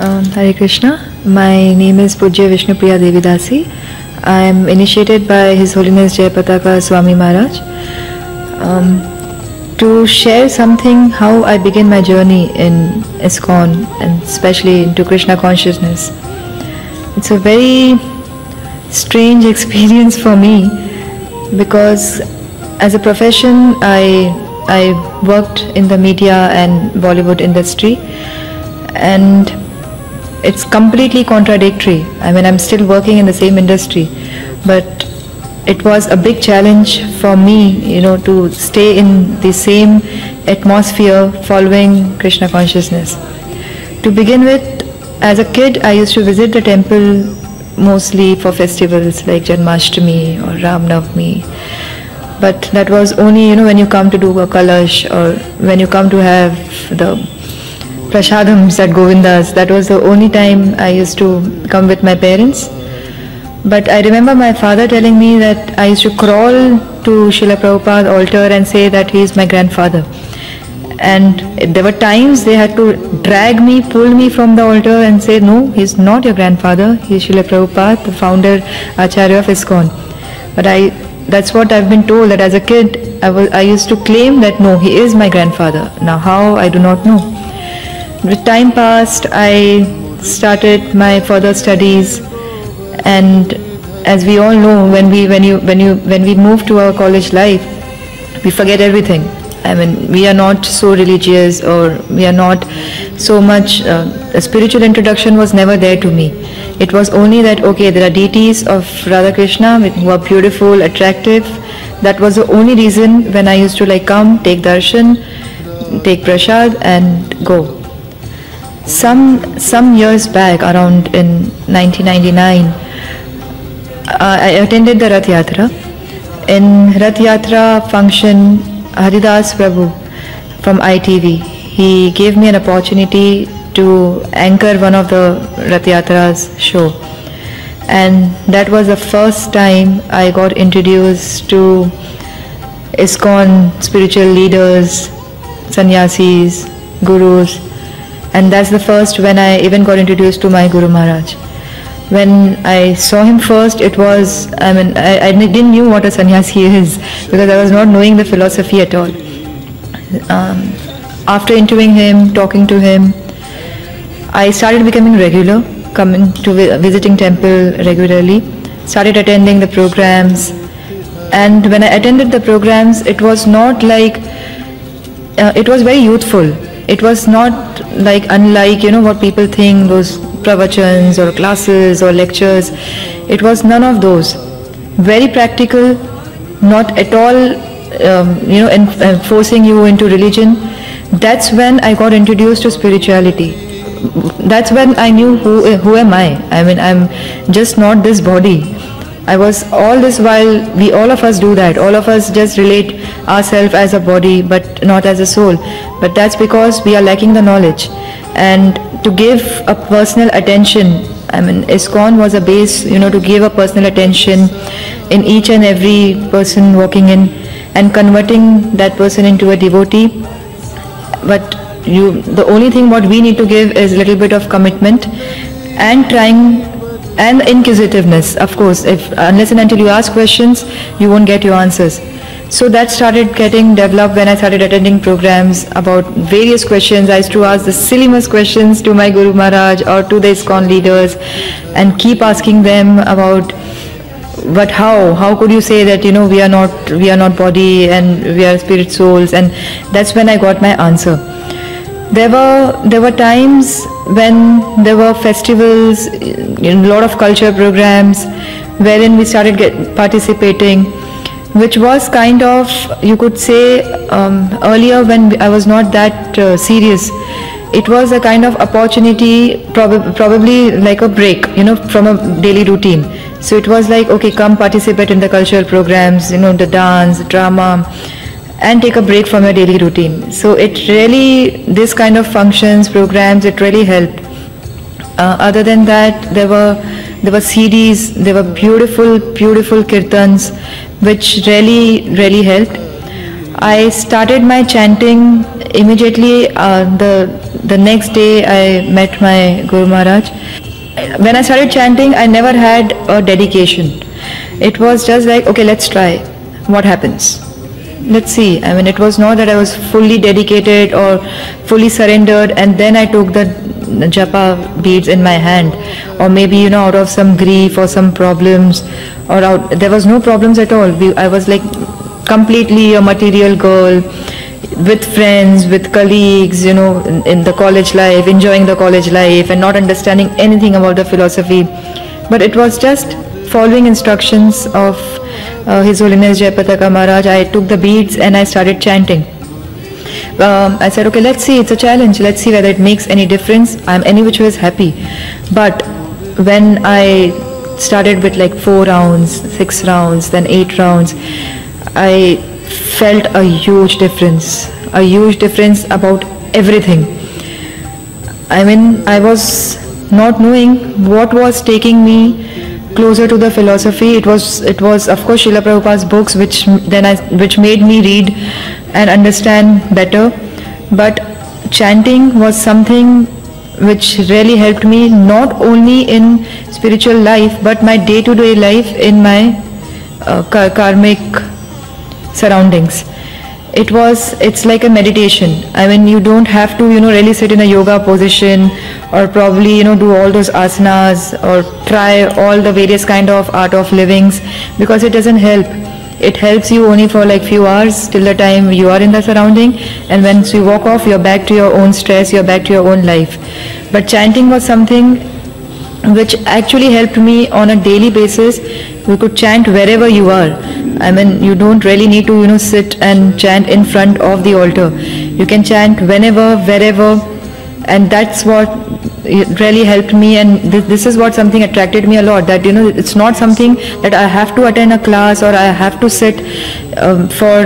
Hare Krishna. My name is Pujya Vishnupriya Devidasi. I am initiated by His Holiness Jayapataka Swami Maharaj to share something how I began my journey in ISKCON and especially into Krishna consciousness. It's a very strange experience for me because as a profession I worked in the media and Bollywood industry, and it's completely contradictory. I mean, I'm still working in the same industry, but it was a big challenge for me, to stay in the same atmosphere following Krishna consciousness. To begin with, as a kid, I used to visit the temple mostly for festivals like Janmashtami or Ram Navami. But that was only, when you come to do a kalash or when you come to have the prashadams at Govinda's. That was the only time I used to come with my parents. But I remember my father telling me that I used to crawl to Srila Prabhupada's altar and say that he is my grandfather. And there were times they had to drag me, pull me from the altar and say, no, he's not your grandfather, he's Srila Prabhupada, the founder, Acharya of ISKCON. But that's what I've been told, that as a kid, I used to claim that no, he is my grandfather. Now how, I do not know. With time passed, I started my further studies, and as we all know, when we move to our college life, we forget everything. I mean, we are not so religious, or we are not so much, a spiritual introduction was never there to me. It was only that, okay, there are deities of Radha Krishna who are beautiful, attractive. That was the only reason when I used to come, take darshan, take prasad and go. Some years back, around in 1999, I attended the Rath Yatra. In Rath Yatra function, Haridas Prabhu from ITV, he gave me an opportunity to anchor one of the Rath Yatra's show, and that was the first time I got introduced to ISKCON spiritual leaders, sannyasis, gurus, and that's the first when I even got introduced to my Guru Maharaj. When I saw him first, it was, I didn't know what a sannyasi is, because I was not knowing the philosophy at all. After interviewing him, talking to him, I started becoming regular, coming to visiting temple regularly, started attending the programs. And when I attended the programs, it was not like, it was very youthful. It was not like, unlike, what people think, those pravachans or classes or lectures. It was none of those. Very practical, not at all, forcing you into religion. That's when I got introduced to spirituality. That's when I knew who am I. I mean, I'm just not this body. I was all this while, all of us do that. All of us just relate ourselves as a body, but not as a soul. But that's because we are lacking the knowledge. And to give a personal attention, I mean, ISKCON was a base, to give a personal attention in each and every person walking in and converting that person into a devotee. But the only thing what we need to give is a little bit of commitment and trying and inquisitiveness. Of course, unless and until you ask questions, you won't get your answers. So that started getting developed when I started attending programs about various questions. I used to ask the silliest questions to my Guru Maharaj or to the ISKCON leaders and keep asking them about, but how could you say that, we are not body and we are spirit souls? And that's when I got my answer. There were times when there were festivals, a lot of culture programs wherein we started participating, which was kind of, you could say, earlier when I was not that serious. It was a kind of opportunity, probably like a break, from a daily routine. So it was like, okay, come participate in the cultural programs, the dance, drama, and take a break from your daily routine. So it really, this kind of functions, programs, it really helped. Other than that, there were CDs, there were beautiful kirtans, which really helped. I started my chanting immediately. the next day I met my Guru Maharaj. When I started chanting, I never had a dedication. It was just like, okay, let's try. What happens? Let's see. I mean, it was not that I was fully dedicated or fully surrendered and then I took the japa beads in my hand, or maybe out of some grief or some problems, or there was no problems at all. I was like completely a material girl, with friends, with colleagues, in the college life, enjoying the college life and not understanding anything about the philosophy. But it was just following instructions of His Holiness Jayapataka Maharaj. I took the beads and I started chanting. I said, okay, let's see, it's a challenge, let's see whether it makes any difference. I'm any which ways happy. But when I started with like 4 rounds, 6 rounds, then 8 rounds, I felt a huge difference about everything. I mean, I was not knowing what was taking me closer to the philosophy. It was of course Srila Prabhupada's books which made me read and understand better, but chanting was something which really helped me, not only in spiritual life but my day-to-day life in my karmic surroundings. It's like a meditation. I mean, you don't have to really sit in a yoga position or probably do all those asanas or try all the various kind of art of livings, because it doesn't help. It helps you only for like few hours till the time you are in the surrounding, and once you walk off, you're back to your own stress, you're back to your own life. But chanting was something which actually helped me on a daily basis. You could chant wherever you are. I mean, you don't really need to sit and chant in front of the altar. You can chant whenever, wherever, and that's what really helped me. And this is what something attracted me a lot, that it's not something that I have to attend a class or I have to sit for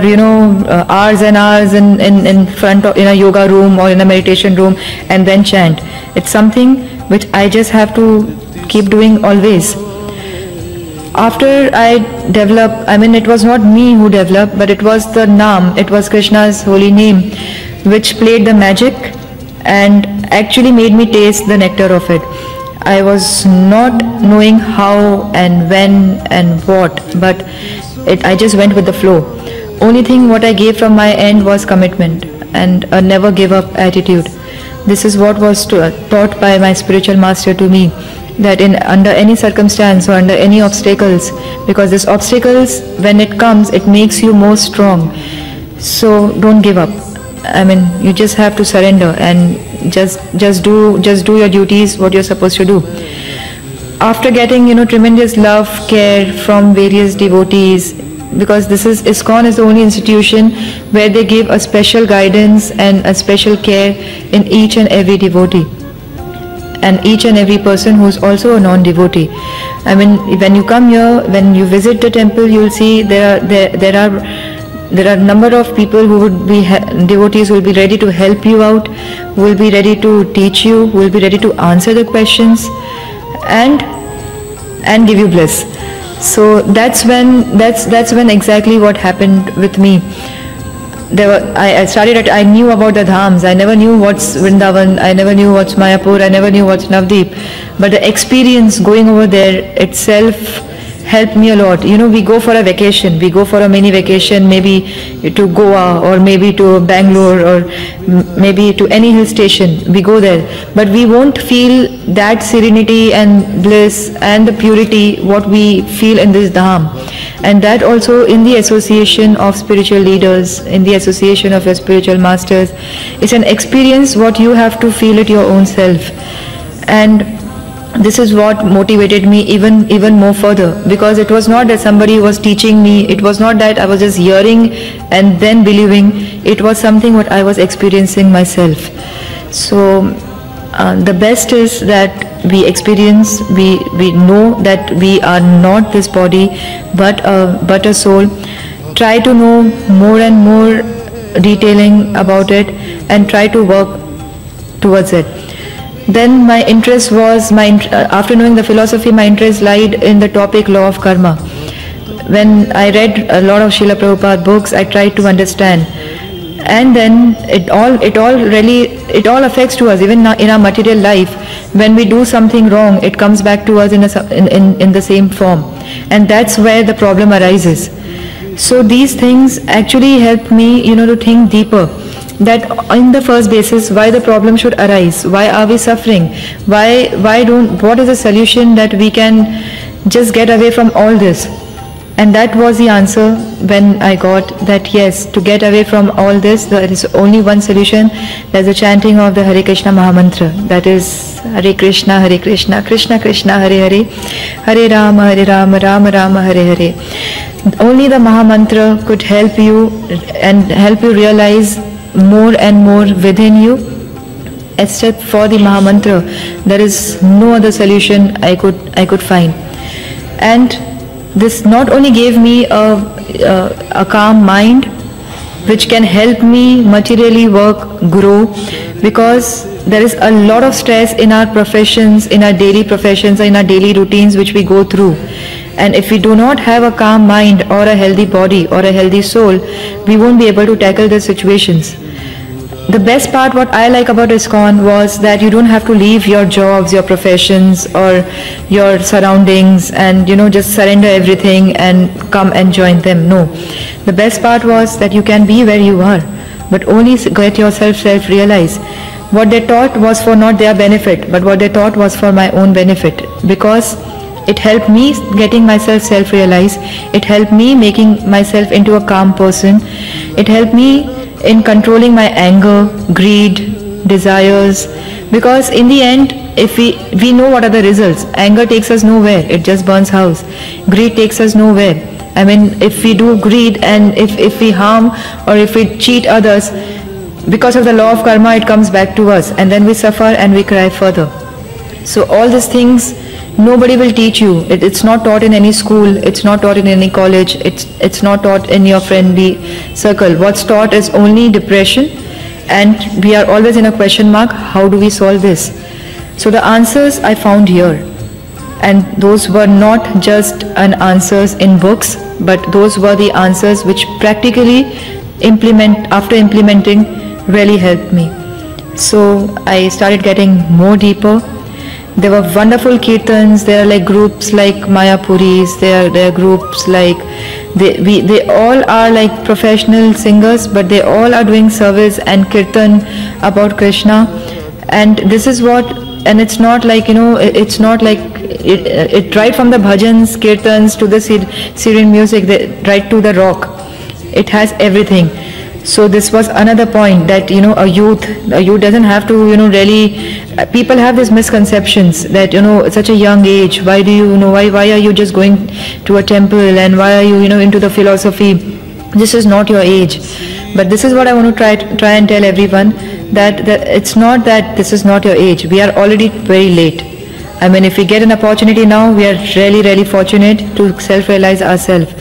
hours and hours in front of, in a yoga room or in a meditation room and then chant. It's something which I just have to keep doing always. After I developed, I mean, it was not me who developed, but it was the Naam, it was Krishna's holy name, which played the magic and actually made me taste the nectar of it. I was not knowing how and when and what, but I just went with the flow. Only thing what I gave from my end was commitment and a never give up attitude. This is what was taught by my spiritual master to me, that under any circumstance or under any obstacles, because these obstacles, when it comes, it makes you more strong. So don't give up. I mean, you just have to surrender and just do your duties, what you're supposed to do. After getting tremendous love, care from various devotees, because ISKCON is the only institution where they give a special guidance and a special care in each and every devotee, and each and every person who is also a non-devotee. I mean, when you come here, when you visit the temple, you will see there are a number of people who would be devotees who will be ready to help you out, who will be ready to teach you, who will be ready to answer the questions and give you bliss. So that's when exactly what happened with me. I knew about the dhams. I never knew what's Vrindavan, I never knew what's Mayapur, I never knew what's Navdeep. But the experience going over there itself helped me a lot. We go for a vacation, we go for a mini vacation, maybe to Goa or maybe to Bangalore or maybe to any hill station, we go there. But we won't feel that serenity and bliss and the purity what we feel in this dham. And that also in the association of spiritual leaders, in the association of your spiritual masters. It's an experience what you have to feel it your own self. And this is what motivated me even more further, because it was not that somebody was teaching me, it was not that I was just hearing and then believing, it was something what I was experiencing myself. So the best is that we experience, we know that we are not this body but a soul. Try to know more and more detailing about it and try to work towards it. Then my interest was, after knowing the philosophy, my interest lied in the topic law of karma. When I read a lot of Srila Prabhupada books, I tried to understand. and then it all affects to us, even in our material life. When we do something wrong, it comes back to us in the same form, and that's where the problem arises. So these things actually help me, to think deeper, that in the first basis, why the problem should arise, why are we suffering, what is the solution that we can just get away from all this. And that was the answer when I got that, yes, to get away from all this, there is only one solution. There's a chanting of the Hare Krishna Mahamantra. That is Hare Krishna, Krishna Krishna, Hare Hare, Hare Rama, Rama Rama, Hare Hare. Only the Mahamantra could help you and help you realize more and more within you. Except for the Mahamantra, there is no other solution I could find. And this not only gave me a calm mind, which can help me materially work, grow, because there is a lot of stress in our professions, in our daily professions, in our daily routines which we go through. And if we do not have a calm mind or a healthy body or a healthy soul, we won't be able to tackle the situations. The best part, what I like about ISKCON, was that you don't have to leave your jobs, your professions, or your surroundings and just surrender everything and come and join them. No. The best part was that you can be where you are, but only get yourself self-realize. What they taught was for not their benefit, but what they taught was for my own benefit, because it helped me getting myself self-realize. It helped me making myself into a calm person. It helped me in controlling my anger, greed, desires, because in the end, if we know what are the results. Anger takes us nowhere, it just burns house. Greed takes us nowhere. I mean, if we do greed and if we harm or if we cheat others, because of the law of karma, it comes back to us, and then we suffer and we cry further. So all these things nobody will teach you. It's not taught in any school, it's not taught in any college, it's not taught in your friendly circle. What's taught is only depression, and we are always in a question mark, how do we solve this? So the answers I found here, and those were not just answers in books, but those were the answers which practically after implementing really helped me. So I started getting more deeper. There were wonderful kirtans. There are like groups like Mayapuris. There are groups like they all are like professional singers, but they all are doing service and kirtan about Krishna. And this is what, and it's not like it's not like it right from the bhajans, kirtans to the Syrian music, right to the rock. It has everything. So this was another point, that a youth doesn't have to really. People have these misconceptions that at such a young age, why are you just going to a temple, and why are you into the philosophy? This is not your age. But this is what I want to try and tell everyone, that it's not that this is not your age. We are already very late. I mean, if we get an opportunity now, we are really fortunate to self-realize ourselves,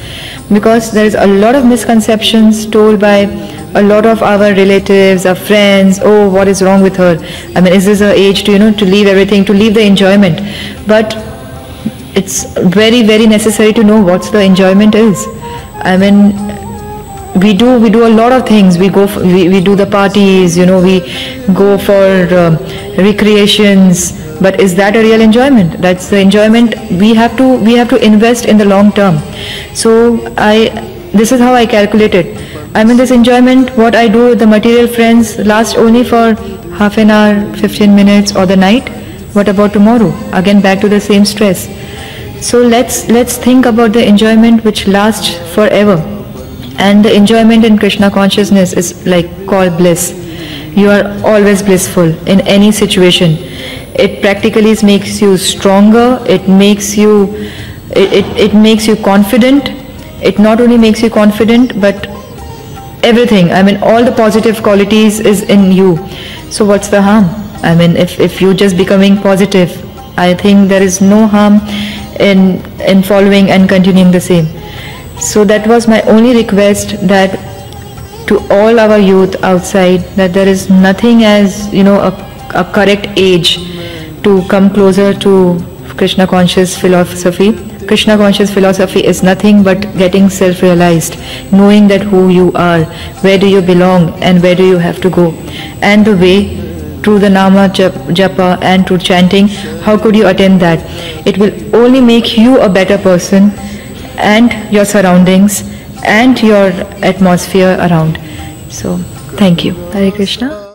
because there is a lot of misconceptions told by a lot of our relatives, our friends. Oh, what is wrong with her? I mean, is this her age to to leave everything, to leave the enjoyment? But it's very necessary to know what the enjoyment is. I mean, we do a lot of things. We do the parties, we go for recreations. But is that a real enjoyment? That's the enjoyment. We have to invest in the long term. So this is how I calculated. I mean, this enjoyment, what I do with the material friends, lasts only for half an hour, 15 minutes, or the night. What about tomorrow? Again, back to the same stress. So let's think about the enjoyment which lasts forever. And the enjoyment in Krishna consciousness is like called bliss. You are always blissful in any situation. It practically makes you stronger. It makes you confident. It not only makes you confident, but everything. I mean, all the positive qualities is in you. So what's the harm? I mean, if you just becoming positive, I think there is no harm in following and continuing the same. So that was my only request, that to all our youth outside, that there is nothing as a correct age to come closer to Krishna conscious philosophy. Krishna conscious philosophy is nothing but getting self-realized, knowing that who you are, where do you belong and where do you have to go. And the way through the Nama Japa and through chanting, how could you attain that? It will only make you a better person and your surroundings and your atmosphere around. So, thank you. Hare Krishna.